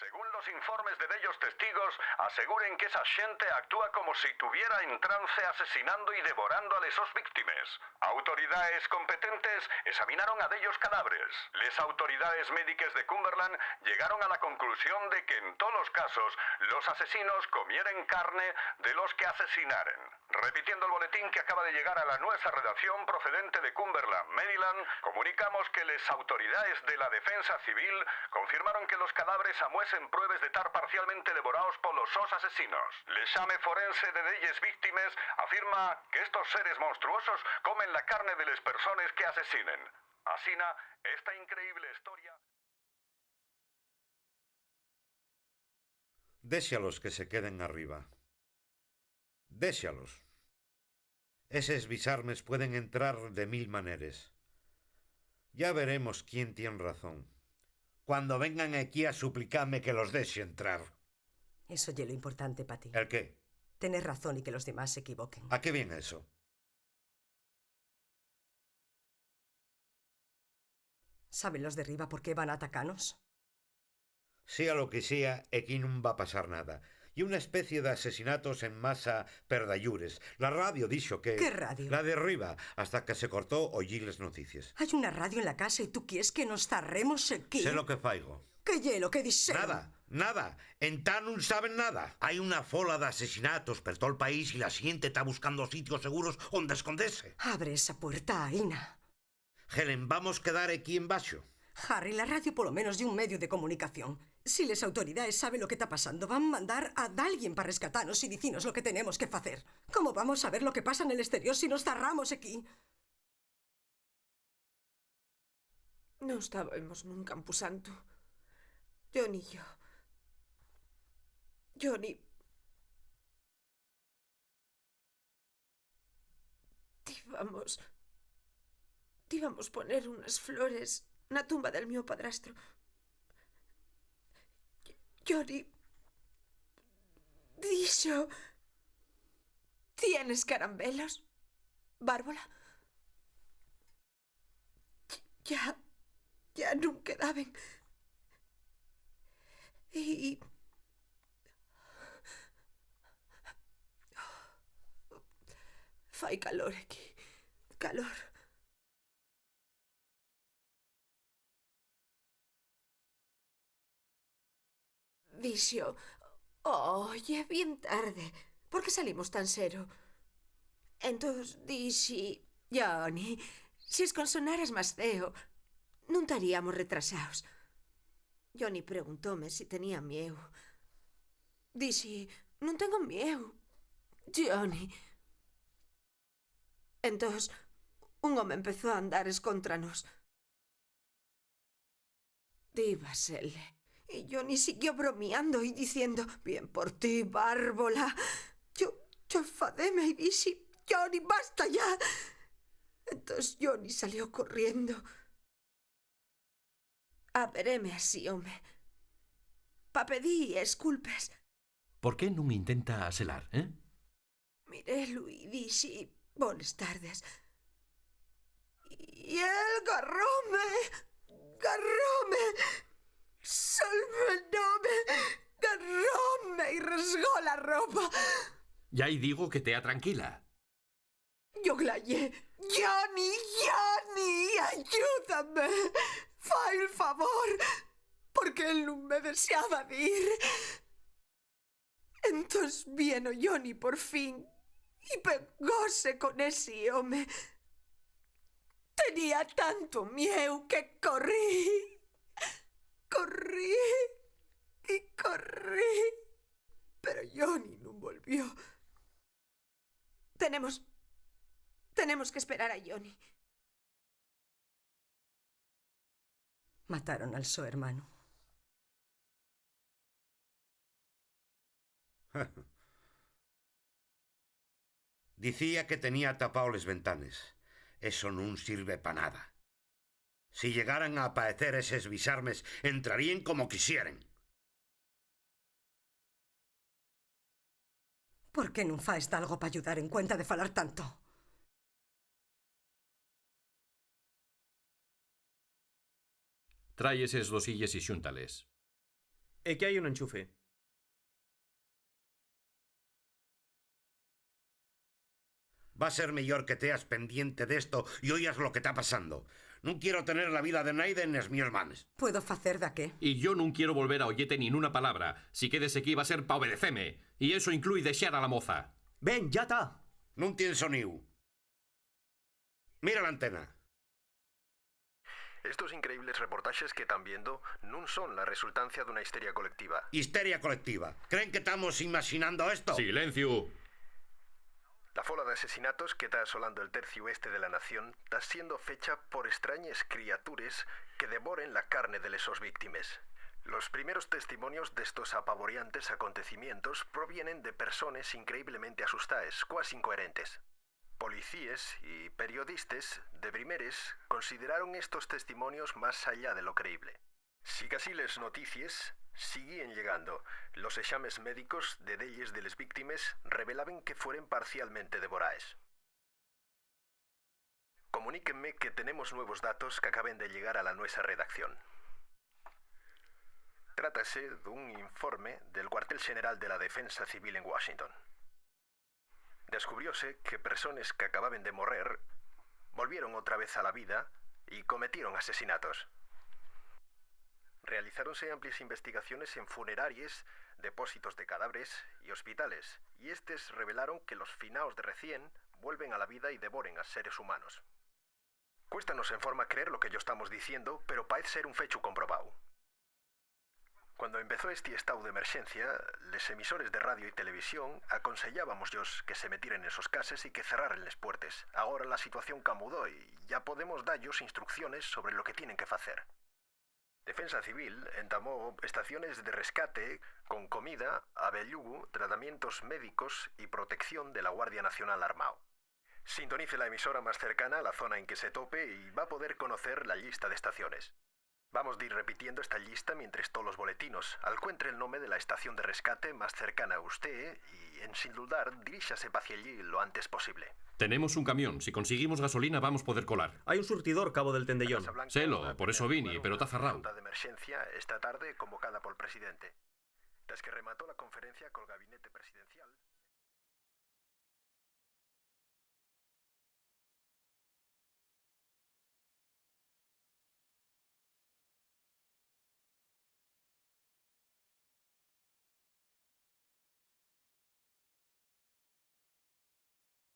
Según los informes de dellos testigos, aseguren que esa xente actúa como si tuviera en trance asesinando y devorando a lesos víctimes. Autoridades competentes examinaron a dellos cadáveres. Les autoridades médicas de Cumberland llegaron a la conclusión de que en todos los casos los asesinos comieren carne de los que asesinaren. Repitiendo el boletín que acaba de llegar a la nuestra redacción procedente de Cumberland, Maryland, comunicamos que las autoridades de la defensa civil confirmaron que los cadáveres amuesen pruebas de estar parcialmente devorados por los sos asesinos. El exame forense de delles víctimas afirma que estos seres monstruosos comen la carne de las personas que asesinen. Asina, esta increíble historia... Déxalos que se queden arriba. Déxalos. Eses bisarmes pueden entrar de 1000 maneres. Ya veremos quién tiene razón. Cuando vengan aquí a suplicarme que los deje entrar. Eso es lo importante para ti. ¿El qué? Tener razón y que los demás se equivoquen. ¿A qué viene eso? ¿Saben los de arriba por qué van a atacarnos? Sea lo que sea, aquí no va a pasar nada. Y una especie de asesinatos en masa perdayures. La radio dijo que... ¿Qué radio? La de arriba, hasta que se cortó oí las noticias. Hay una radio en la casa y tú quieres que nos zarremos aquí. Sé lo que faigo. ¿Qué hielo? ¿Qué dice? Nada. En tan no saben nada. Hay una fola de asesinatos por todo el país y la gente está buscando sitios seguros donde esconderse. Abre esa puerta, Aina. Helen, vamos a quedar aquí en baixo. Harry, la radio por lo menos de un medio de comunicación. Si las autoridades saben lo que está pasando, van a mandar a alguien para rescatarnos y decirnos lo que tenemos que hacer. ¿Cómo vamos a ver lo que pasa en el exterior si nos cerramos aquí? No estábamos nun camposanto. John y yo. Johnny... Íbamos poner unas flores na tumba del mío padrastro. Johnny... Dixo... ¿Tienes caramelos, Bárbola? Ya non quedaben. Y... Fai calor aquí. Calor. Dixo... Oye, bien tarde. Por que salimos tan sero? Entón dixi... Johnny, se esconsonaras máis ceo, non estaríamos retrasados. Johnny preguntóme se tenía mieu. Dixi, non tengo mieu. Johnny. Entón, un home empezou a andar escontranos. Divas ele. Y Johnny siguió bromeando y diciendo, bien por ti, Bárbola. Yo enfadéme y dije, Johnny, basta ya. Entonces Johnny salió corriendo. A veréme así, home. Pa pedir esculpes. Por qué non intenta aselar, Mirélo y dije, buenas tardes. Y él garróme. Solvenóme, garróme y rasgó la ropa. Ya y digo que tea tranquila. Yo glayé. Johnny, ayúdame. Fai el favor. Porque él no me deseaba ir. Entonces vino Johnny por fin y pegóse con ese home. Tenía tanto miedo que corrí. Pero Johnny no volvió. Tenemos que esperar a Johnny. Mataron al su hermano. Dicía que tenía tapado las ventanas. Eso no sirve para nada. Si llegaran a aparecer esos bisarmes, entrarían como quisieran. ¿Por qué non faz algo para ayudar en cuenta de falar tanto? Trae eses dosilles y xúntales. É que hai un enchufe. Va a ser mejor que teas pendiente de esto y oigas lo que está pasando. No quiero tener la vida de Naide en las mías manos. Puedo facer da qué? Y yo no quiero volver a ollete ni una palabra. Si quedes aquí va a ser pa obedeceme. Y eso incluye deixar a la moza. Ben, ya está. No tienes sonido. Mira la antena. Estos increíbles reportajes que están viendo no son la resultancia de una histeria colectiva. Histeria colectiva. ¿Creen que estamos imaginando esto? Silencio. La fola de asesinatos que está asolando el tercio oeste de la nación está siendo fecha por extrañas criaturas que devoren la carne de esos víctimas. Los primeros testimonios de estos apavoriantes acontecimientos provienen de personas increíblemente asustadas, casi incoherentes. Policías y periodistas de primeres consideraron estos testimonios más allá de lo creíble. Si casi las noticias siguen llegando, los exámenes médicos de delles de las víctimas revelaban que fueron parcialmente devoradas. Comuníquenme que tenemos nuevos datos que acaben de llegar a la nuestra redacción. Trátase de un informe del cuartel general de la Defensa Civil en Washington. Descubrióse que personas que acababan de morrer volvieron otra vez a la vida y cometieron asesinatos. Realizáronse amplias investigaciones en funerarias, depósitos de cadáveres y hospitales, y estos revelaron que los finaos de recién vuelven a la vida y devoren a seres humanos. Cuéstanos en forma creer lo que yo estamos diciendo, pero parece ser un fecho comprobado. Cuando empezó este estado de emergencia, los emisores de radio y televisión aconsellábamos que se metieran en esos cases y que cerraran las puertas. Ahora la situación camudó y ya podemos darles instrucciones sobre lo que tienen que hacer. Defensa Civil entamó estaciones de rescate con comida, abellugu, tratamientos médicos y protección de la Guardia Nacional Armado. Sintonice la emisora más cercana a la zona en que se tope y va a poder conocer la lista de estaciones. Vamos a ir repitiendo esta lista mientras todos los boletinos encuentre el nombre de la estación de rescate más cercana a usted y, en sin dudar, diríjase hacia allí lo antes posible. Tenemos un camión. Si conseguimos gasolina vamos a poder colar. Hai un surtidor cabo del Tendellón. Selo, por eso vine, pero está cerrado. Junta de emergencia esta tarde convocada por el presidente. Tras que remató la conferencia con el gabinete presidencial...